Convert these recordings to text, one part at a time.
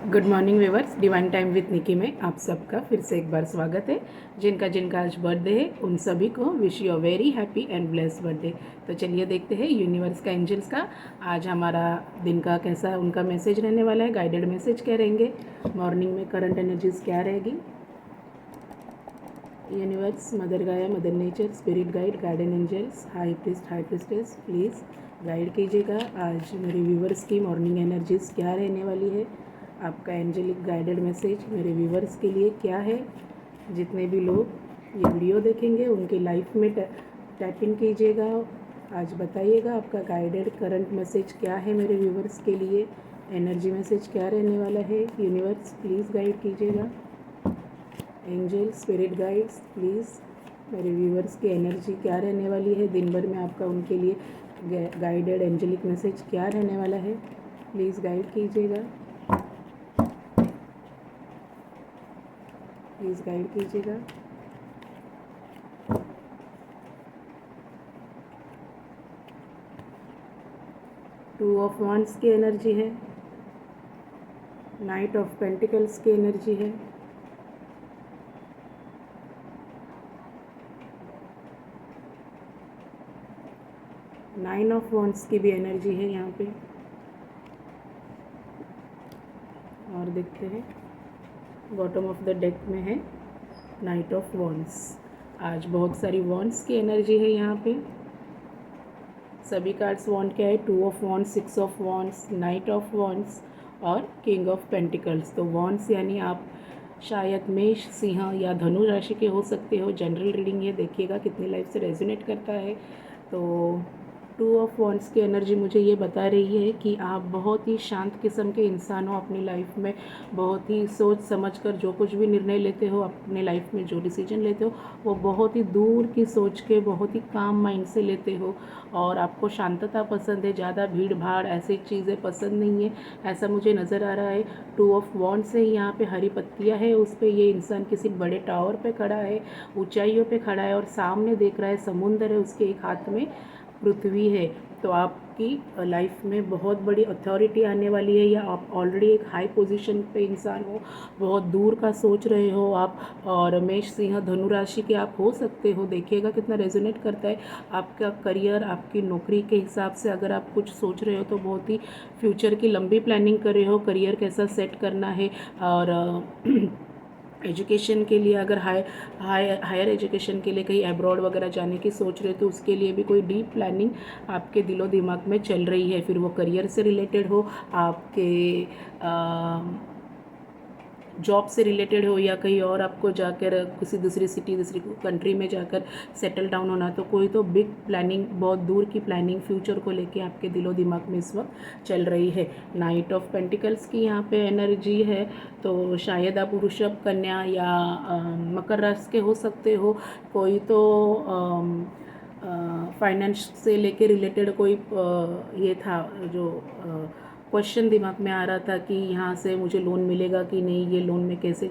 Good morning viewers, divine time with Nikki में आप सबका फिर से एक बार स्वागत है। जिनका जिनका आज बर्थडे है उन सभी को wish you a very happy and blessed birthday. तो चलिए देखते हैं यूनिवर्स का, एंजल्स का आज हमारा दिन का कैसा उनका मैसेज रहने वाला है। गाइडेड मैसेज क्या रहेंगे, मॉर्निंग में करंट एनर्जीज क्या रहेगी। Universe, mother Gaia, mother nature, spirit guide, guardian angels, high priestess please guide कीजिएगा। आज मेरे व्यूवर्स की मॉर्निंग एनर्जीज क्या रहने वाली है। आपका एंजेलिक गाइडेड मैसेज मेरे व्यूवर्स के लिए क्या है। जितने भी लोग ये वीडियो देखेंगे उनकी लाइफ में टैपिंग कीजिएगा। आज बताइएगा आपका गाइडेड करंट मैसेज क्या है मेरे व्यूवर्स के लिए। एनर्जी मैसेज क्या रहने वाला है। यूनिवर्स प्लीज़ गाइड कीजिएगा। एंजल, स्पिरिट गाइड्स प्लीज़ मेरे व्यूवर्स की एनर्जी क्या रहने वाली है। दिन भर में आपका उनके लिए गाइडेड एंजेलिक मैसेज क्या रहने वाला है, प्लीज़ गाइड कीजिएगा। प्लीज़ गाइड कीजिएगा। टू ऑफ वांड्स की एनर्जी है, नाइट ऑफ पेंटिकल्स की एनर्जी है, नाइन ऑफ वांड्स की भी एनर्जी है यहाँ पे। और देखते हैं बॉटम ऑफ द डेक में है नाइट ऑफ वॉन्ड्स। आज बहुत सारी वॉन्ड्स की एनर्जी है यहाँ पे। सभी कार्ड्स वॉन्ड क्या है, two of wands, six of wands, night of wands और किंग ऑफ पेंटिकल्स। तो वॉन्ड्स यानी आप शायद मेष, सिंह या धनु राशि के हो सकते हो। जनरल रीडिंग ये देखिएगा कितनी लाइफ से रेजोनेट करता है। तो टू ऑफ वॉन्ड्स की एनर्जी मुझे ये बता रही है कि आप बहुत ही शांत किस्म के इंसान हो। अपनी लाइफ में बहुत ही सोच समझकर जो कुछ भी निर्णय लेते हो, अपने लाइफ में जो डिसीजन लेते हो वो बहुत ही दूर की सोच के, बहुत ही काम माइंड से लेते हो। और आपको शांतता पसंद है, ज़्यादा भीड़ भाड़ ऐसी चीज़ें पसंद नहीं है, ऐसा मुझे नज़र आ रहा है। टू ऑफ वॉन्ड्स है, यहाँ पे हरी पत्तियाँ है, उस पर ये इंसान किसी बड़े टावर पे खड़ा है, ऊंचाइयों पे खड़ा है और सामने देख रहा है समुंदर है, उसके एक हाथ में पृथ्वी है। तो आपकी लाइफ में बहुत बड़ी अथॉरिटी आने वाली है, या आप ऑलरेडी एक हाई पोजीशन पे इंसान हो, बहुत दूर का सोच रहे हो आप। और मेष, सिंह, धनु राशि के आप हो सकते हो। देखिएगा कितना रेजोनेट करता है आपका करियर, आपकी नौकरी के हिसाब से। अगर आप कुछ सोच रहे हो तो बहुत ही फ्यूचर की लंबी प्लानिंग कर रहे हो, करियर कैसा सेट करना है। और एजुकेशन के लिए, अगर हायर एजुकेशन के लिए कहीं अब्रॉड वगैरह जाने की सोच रहे हो तो उसके लिए भी कोई डीप प्लानिंग आपके दिलो दिमाग में चल रही है। फिर वो करियर से रिलेटेड हो, आपके जॉब से रिलेटेड हो, या कहीं और आपको जाकर किसी दूसरी सिटी, दूसरी कंट्री में जाकर सेटल डाउन होना। तो कोई तो बिग प्लानिंग, बहुत दूर की प्लानिंग फ्यूचर को लेके आपके दिलो दिमाग में इस वक्त चल रही है। नाइट ऑफ पेंटिकल्स की यहाँ पे एनर्जी है। तो शायद आप वृषभ, कन्या या मकर राशि के हो सकते हो। कोई तो फाइनेंस से लेके रिलेटेड कोई ये था जो क्वेश्चन दिमाग में आ रहा था कि यहाँ से मुझे लोन मिलेगा कि नहीं, ये लोन मैं कैसे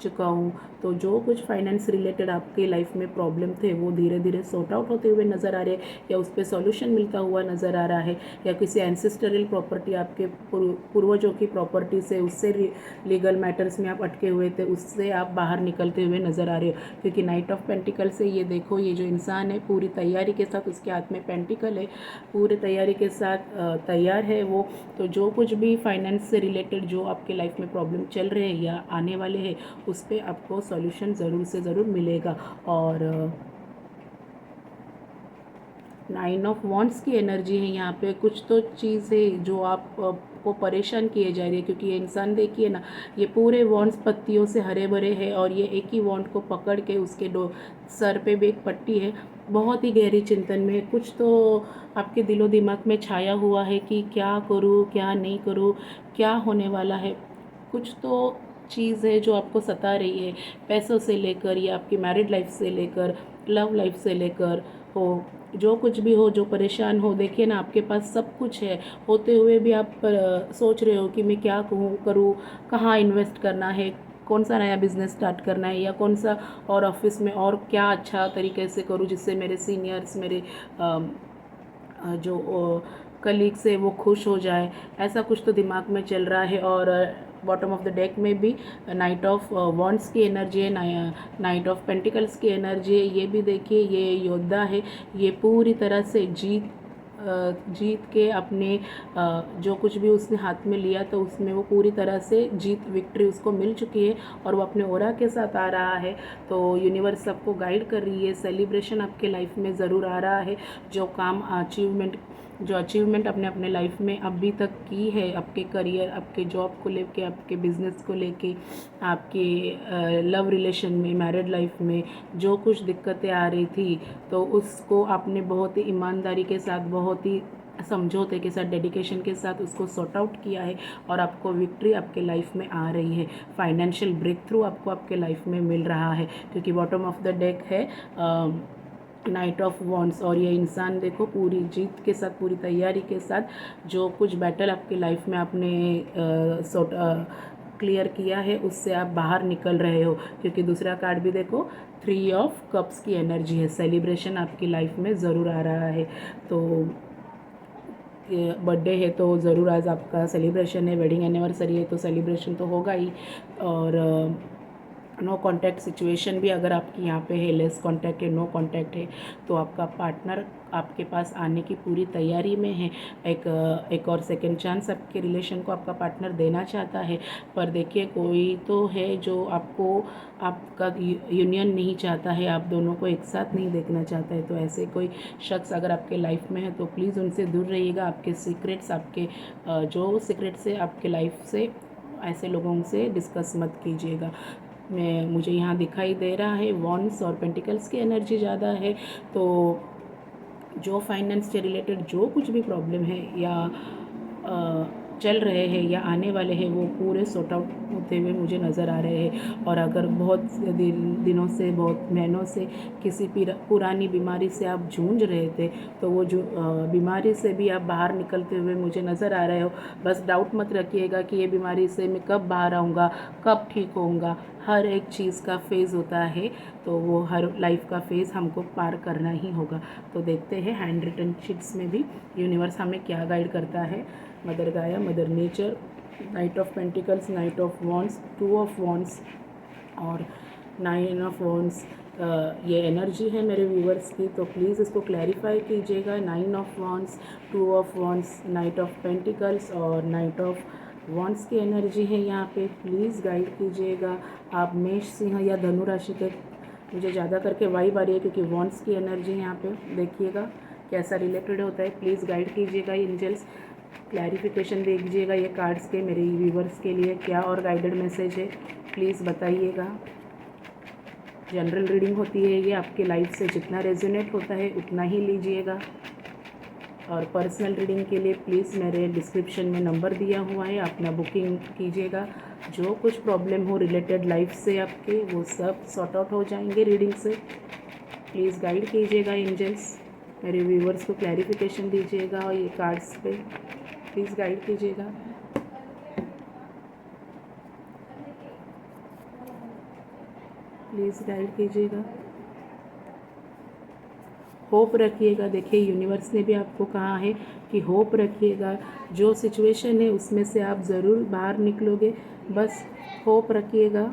चुकाऊँ। तो जो कुछ फाइनेंस रिलेटेड आपके लाइफ में प्रॉब्लम थे वो धीरे धीरे सॉर्ट आउट होते हुए नज़र आ रहे हैं, या उस पर सॉल्यूशन मिलता हुआ नज़र आ रहा है। या किसी एंसेस्टरल प्रॉपर्टी, आपके पूर्वजों की प्रॉपर्टी से, उससे लीगल मैटर्स में आप अटके हुए थे, उससे आप बाहर निकलते हुए नज़र आ रहे हो। क्योंकि नाइट ऑफ पेंटिकल से ये देखो, ये जो इंसान है पूरी तैयारी के साथ, उसके हाथ में पेंटिकल है, पूरी तैयारी के साथ तैयार है वो। तो जो कुछ भी फाइनेंस से रिलेटेड जो आपके लाइफ में प्रॉब्लम चल रहे हैं या आने वाले हैं, उस पर आपको सॉल्यूशन ज़रूर से ज़रूर मिलेगा। और नाइन ऑफ वॉन्ड्स की एनर्जी है यहाँ पे। कुछ तो चीज़ है जो आप को परेशान किए जा रही है, क्योंकि ये इंसान देखिए ना, ये पूरे वॉन्ड्स पत्तियों से हरे भरे हैं और ये एक ही वॉन्ड को पकड़ के उसके सर पे भी एक पट्टी है, बहुत ही गहरी चिंतन में। कुछ तो आपके दिलो दिमाग में छाया हुआ है कि क्या करूँ, क्या नहीं करूँ, क्या होने वाला है। कुछ तो चीज़ है जो आपको सता रही है, पैसों से लेकर या आपकी मैरिड लाइफ से लेकर, लव लाइफ से लेकर हो, जो कुछ भी हो, जो परेशान हो। देखिए ना, आपके पास सब कुछ है होते हुए भी आप सोच रहे हो कि मैं क्या करूँ, कहाँ इन्वेस्ट करना है, कौन सा नया बिज़नेस स्टार्ट करना है, या कौन सा और ऑफिस में और क्या अच्छा तरीके से करूँ जिससे मेरे सीनियर्स, मेरे जो कलीग्स है वो खुश हो जाए। ऐसा कुछ तो दिमाग में चल रहा है। और बॉटम ऑफ द डेक में भी नाइट ऑफ वॉन्ड्स की एनर्जी है, नाइट ऑफ पेंटिकल्स की एनर्जी है। ये भी देखिए, ये योद्धा है, ये पूरी तरह से जीत के अपने जो कुछ भी उसने हाथ में लिया तो उसमें वो पूरी तरह से विक्ट्री उसको मिल चुकी है और वो अपने ओरा के साथ आ रहा है। तो यूनिवर्स सबको गाइड कर रही है, सेलिब्रेशन आपके लाइफ में ज़रूर आ रहा है। जो अचीवमेंट अपने अपने लाइफ में अभी तक की है, आपके करियर, आपके जॉब को लेके, आपके बिजनेस को लेके, आपके लव रिलेशन में, मैरिड लाइफ में जो कुछ दिक्कतें आ रही थी तो उसको आपने बहुत ही ईमानदारी के साथ, बहुत ही समझौते के साथ, डेडिकेशन के साथ उसको सॉर्ट आउट किया है और आपको विक्ट्री आपके लाइफ में आ रही है। फाइनेंशियल ब्रेक थ्रू आपको आपके लाइफ में मिल रहा है, क्योंकि बॉटम ऑफ द डेक है नाइट ऑफ वॉन्ड्स। और ये इंसान देखो पूरी जीत के साथ, पूरी तैयारी के साथ जो कुछ बैटल आपकी लाइफ में आपने क्लियर किया है उससे आप बाहर निकल रहे हो, क्योंकि दूसरा कार्ड भी देखो 3 ऑफ कप्स की एनर्जी है। सेलिब्रेशन आपकी लाइफ में ज़रूर आ रहा है। तो बर्थडे है तो ज़रूर आज आपका सेलिब्रेशन है, वेडिंग एनिवर्सरी है तो सेलिब्रेशन तो होगा ही। और नो कांटेक्ट सिचुएशन भी अगर आपकी यहाँ पे है, लेस कांटेक्ट है, नो कांटेक्ट है, तो आपका पार्टनर आपके पास आने की पूरी तैयारी में है। एक और सेकंड चांस आपके रिलेशन को आपका पार्टनर देना चाहता है। पर देखिए, कोई तो है जो आपका यूनियन नहीं चाहता है, आप दोनों को एक साथ नहीं देखना चाहता है। तो ऐसे कोई शख्स अगर आपके लाइफ में है तो प्लीज़ उनसे दूर रहिएगा। आपके सीक्रेट्स, आपके जो सीक्रेट्स है आपके लाइफ से, ऐसे लोगों से डिस्कस मत कीजिएगा। मुझे यहाँ दिखाई दे रहा है वॉन्ड्स और पेंटिकल्स की एनर्जी ज़्यादा है। तो जो फाइनेंस से रिलेटेड जो कुछ भी प्रॉब्लम है या चल रहे हैं या आने वाले हैं, वो पूरे सॉर्ट आउट होते हुए मुझे नज़र आ रहे हैं। और अगर बहुत दिनों से, बहुत महीनों से किसी पुरानी बीमारी से आप जूझ रहे थे तो वो जो बीमारी से भी आप बाहर निकलते हुए मुझे नज़र आ रहे हो। बस डाउट मत रखिएगा कि ये बीमारी से मैं कब बाहर आऊँगा, कब ठीक होऊंगा। हर एक चीज़ का फेज़ होता है, तो वो हर लाइफ का फेज़ हमको पार करना ही होगा। तो देखते हैं हैंड रिटन शीट्स में भी यूनिवर्स हमें क्या गाइड करता है। Mother Gaia, mother nature, night of pentacles, night of wands, 2 of wands और 9 ऑफ वॉन्ड्स। ये एनर्जी है मेरे व्यूवर्स की, तो प्लीज़ इसको क्लैरिफाई कीजिएगा। 9 of wands, 2 of wands, night of pentacles और नाइट ऑफ वॉन्ड्स की एनर्जी है यहाँ पे। प्लीज़ गाइड कीजिएगा। आप मेष, सिंह या धनु राशि के, मुझे ज़्यादा करके वाइब आ रही है क्योंकि वॉन्ड्स की एनर्जी यहाँ पे देखिएगा कैसा रिलेटेड होता है। प्लीज़ गाइड कीजिएगा एंजल्स, क्लैरिफिकेशन दीजिएगा ये कार्ड्स के मेरे व्यूवर्स के लिए क्या और गाइडेड मैसेज है, प्लीज़ बताइएगा। जनरल रीडिंग होती है ये, आपके लाइफ से जितना रेजोनेट होता है उतना ही लीजिएगा। और पर्सनल रीडिंग के लिए प्लीज़ मेरे डिस्क्रिप्शन में नंबर दिया हुआ है, अपना बुकिंग कीजिएगा। जो कुछ प्रॉब्लम हो रिलेटेड लाइफ से आपके, वो सब सॉर्ट आउट हो जाएंगे रीडिंग से। प्लीज़ गाइड कीजिएगा एंजल्स, मेरे व्यूवर्स को क्लैरिफिकेशन दीजिएगा और ये कार्ड्स पे प्लीज़ गाइड कीजिएगा। प्लीज़ गाइड कीजिएगा। होप रखिएगा। देखिए, यूनिवर्स ने भी आपको कहा है कि होप रखिएगा। जो सिचुएशन है उसमें से आप ज़रूर बाहर निकलोगे, बस होप रखिएगा।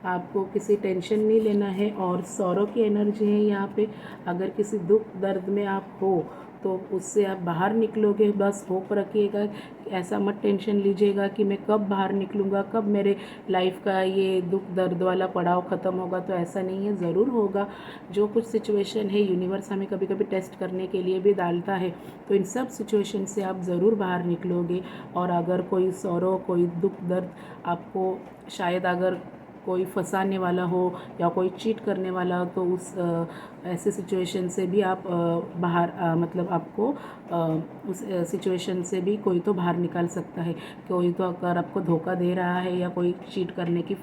आपको किसी टेंशन नहीं लेना है। और सौरों की एनर्जी है यहाँ पे, अगर किसी दुख दर्द में आप हो तो उससे आप बाहर निकलोगे, बस होप रखिएगा। ऐसा मत टेंशन लीजिएगा कि मैं कब बाहर निकलूँगा, कब मेरे लाइफ का ये दुख दर्द वाला पड़ाव ख़त्म होगा। तो ऐसा नहीं है, ज़रूर होगा। जो कुछ सिचुएशन है यूनिवर्स हमें कभी कभी टेस्ट करने के लिए भी डालता है, तो इन सब सिचुएशन से आप ज़रूर बाहर निकलोगे। और अगर कोई सौरों, कोई दुख दर्द आपको, शायद अगर कोई फंसाने वाला हो या कोई चीट करने वाला हो, तो उस ऐसे सिचुएशन से भी आप बाहर मतलब आपको उस सिचुएशन से भी कोई तो बाहर निकाल सकता है। कोई तो अगर आपको धोखा दे रहा है या कोई चीट करने की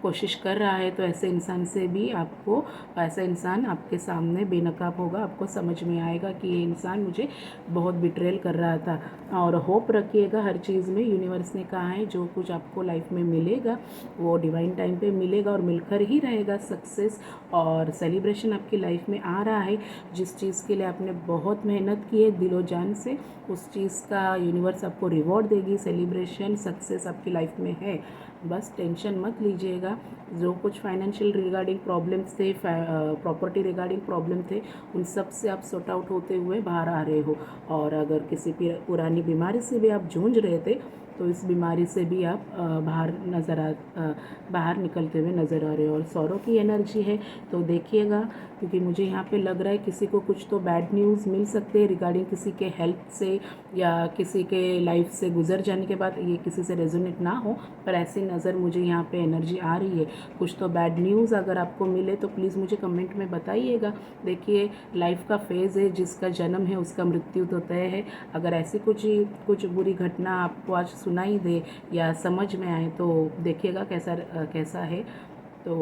कोशिश कर रहा है, तो ऐसे इंसान से भी आपको, ऐसा इंसान आपके सामने बेनकाब होगा। आपको समझ में आएगा कि ये इंसान मुझे बहुत बिट्रेल कर रहा था। और होप रखिएगा हर चीज़ में। यूनिवर्स ने कहा है जो कुछ आपको लाइफ में मिलेगा वो डिवाइन टाइम पे मिलेगा और मिलकर ही रहेगा सक्सेस और सेलिब्रेशन आपकी लाइफ में आ रहा है। जिस चीज़ के लिए आपने बहुत मेहनत की है दिलो जान से, उस चीज़ का यूनिवर्स आपको रिवॉर्ड देगी। सेलिब्रेशन सक्सेस आपकी लाइफ में है, बस टेंशन मत लीजिएगा। जो कुछ फाइनेंशियल रिगार्डिंग प्रॉब्लम्स थे, प्रॉपर्टी रिगार्डिंग प्रॉब्लम थे, उन सब से आप सॉर्ट आउट होते हुए बाहर आ रहे हो। और अगर किसी पुरानी बीमारी से भी आप जूझ रहे थे तो इस बीमारी से भी आप बाहर निकलते हुए नज़र आ रहे हो। और सौरों की एनर्जी है तो देखिएगा, क्योंकि मुझे यहाँ पे लग रहा है किसी को कुछ तो बैड न्यूज़ मिल सकते हैं रिगार्डिंग किसी के हेल्थ से या किसी के लाइफ से गुजर जाने के बाद। ये किसी से रेजोनेट ना हो, पर ऐसी नज़र मुझे यहाँ पे एनर्जी आ रही है। कुछ तो बैड न्यूज़ अगर आपको मिले तो प्लीज़ मुझे कमेंट में बताइएगा। देखिए, लाइफ का फेज़ है, जिसका जन्म है उसका मृत्यु तो तय है। अगर ऐसी कुछ बुरी घटना आपको आज सुनाई दे या समझ में आए तो देखिएगा कैसा है। तो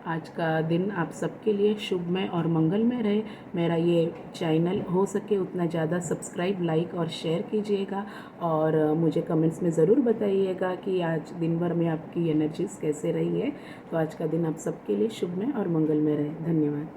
आज का दिन आप सबके लिए शुभमय और मंगलमय रहे। मेरा ये चैनल हो सके उतना ज़्यादा सब्सक्राइब, लाइक और शेयर कीजिएगा। और मुझे कमेंट्स में ज़रूर बताइएगा कि आज दिन भर में आपकी एनर्जीज़ कैसे रही है। तो आज का दिन आप सबके लिए शुभमय और मंगलमय रहे। धन्यवाद।